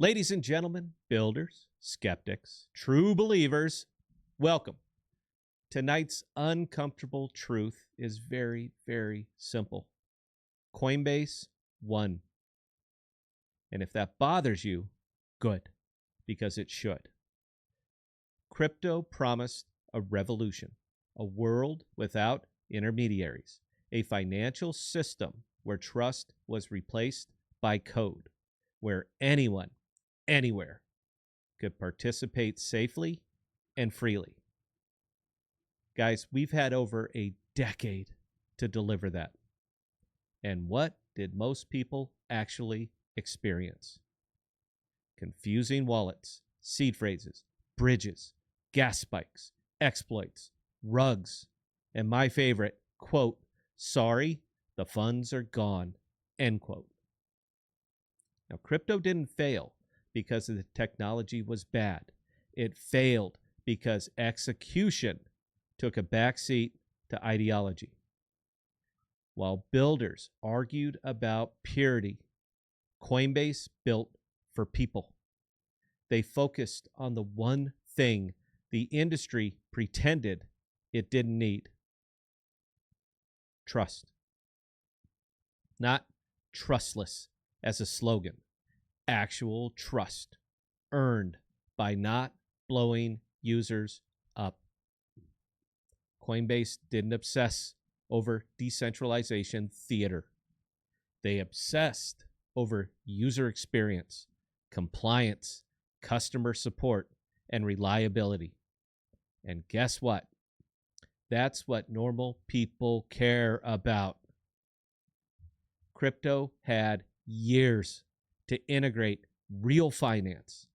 Ladies and gentlemen, builders, skeptics, true believers, welcome. Tonight's uncomfortable truth is very, very simple. Coinbase won. And if that bothers you, good, because it should. Crypto promised a revolution, a world without intermediaries, a financial system where trust was replaced by code, where anyone, anywhere, could participate safely and freely. Guys, we've had over a decade to deliver that. And what did most people actually experience? Confusing wallets, seed phrases, bridges, gas spikes, exploits, rugs, and my favorite, quote, sorry, the funds are gone, end quote. Now, crypto didn't fail because the technology was bad. It failed because execution took a backseat to ideology. While builders argued about purity, Coinbase built for people. They focused on the one thing the industry pretended it didn't need: trust. Not trustless as a slogan. Actual trust earned by not blowing users up. Coinbase didn't obsess over decentralization theater. They obsessed over user experience, compliance, customer support, and reliability. And guess what? That's what normal people care about. Crypto had years to integrate real finance,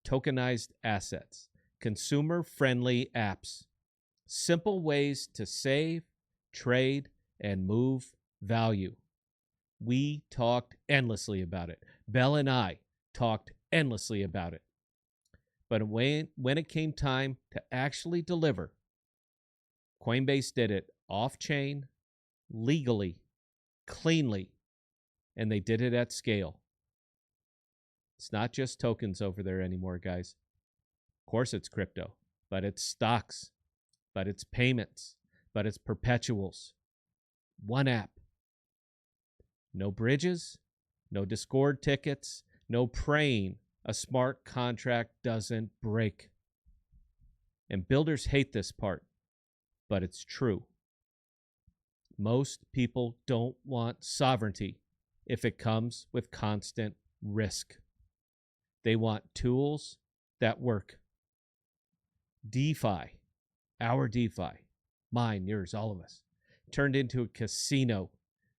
tokenized assets, consumer-friendly apps, simple ways to save, trade, and move value. We talked endlessly about it. Bell and I talked endlessly about it. But when it came time to actually deliver, Coinbase did it off-chain, legally, cleanly, and they did it at scale. It's not just tokens over there anymore, guys. Of course it's crypto, but it's stocks, but it's payments, but it's perpetuals. One app. No bridges, no Discord tickets, no praying a smart contract doesn't break. And builders hate this part, but it's true. Most people don't want sovereignty if it comes with constant risk. They want tools that work. DeFi, our DeFi, mine, yours, all of us, turned into a casino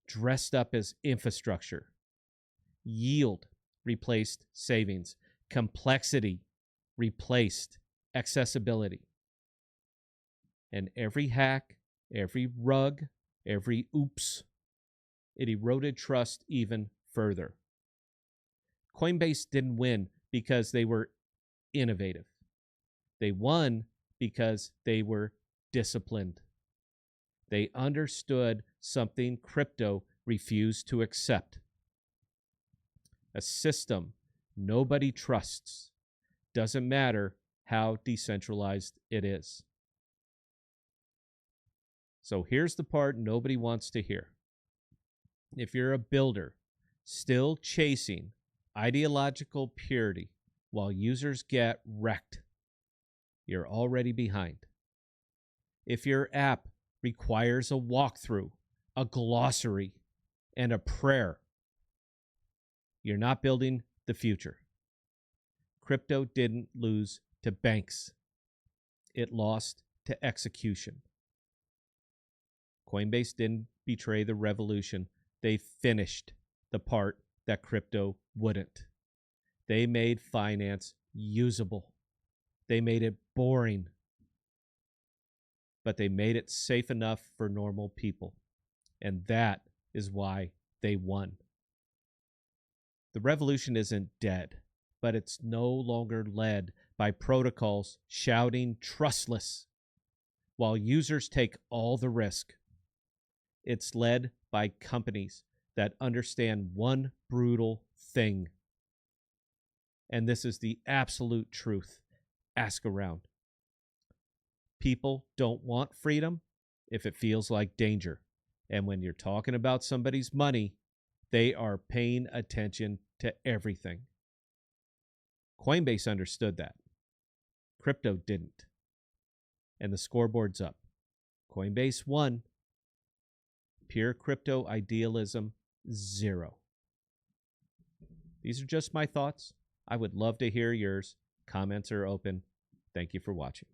dressed up as infrastructure. Yield replaced savings. Complexity replaced accessibility. And every hack, every rug, every oops, it eroded trust even further. Coinbase didn't win because they were innovative. They won because they were disciplined. They understood something crypto refused to accept. A system nobody trusts. Doesn't matter how decentralized it is. So here's the part nobody wants to hear. If you're a builder still chasing ideological purity while users get wrecked, you're already behind. If your app requires a walkthrough, a glossary, and a prayer, you're not building the future. Crypto didn't lose to banks. It lost to execution. Coinbase didn't betray the revolution. They finished the part that crypto wouldn't. They made finance usable. They made it boring. But they made it safe enough for normal people. And that is why they won. The revolution isn't dead, but it's no longer led by protocols shouting trustless while users take all the risk. It's led by companies that understand one brutal thing. and this is the absolute truth. Ask around. People don't want freedom if it feels like danger. And when you're talking about somebody's money, they are paying attention to everything. Coinbase understood that. Crypto didn't. And the scoreboard's up. Coinbase won. Pure crypto idealism, 0. These are just my thoughts. I would love to hear yours. Comments are open. Thank you for watching.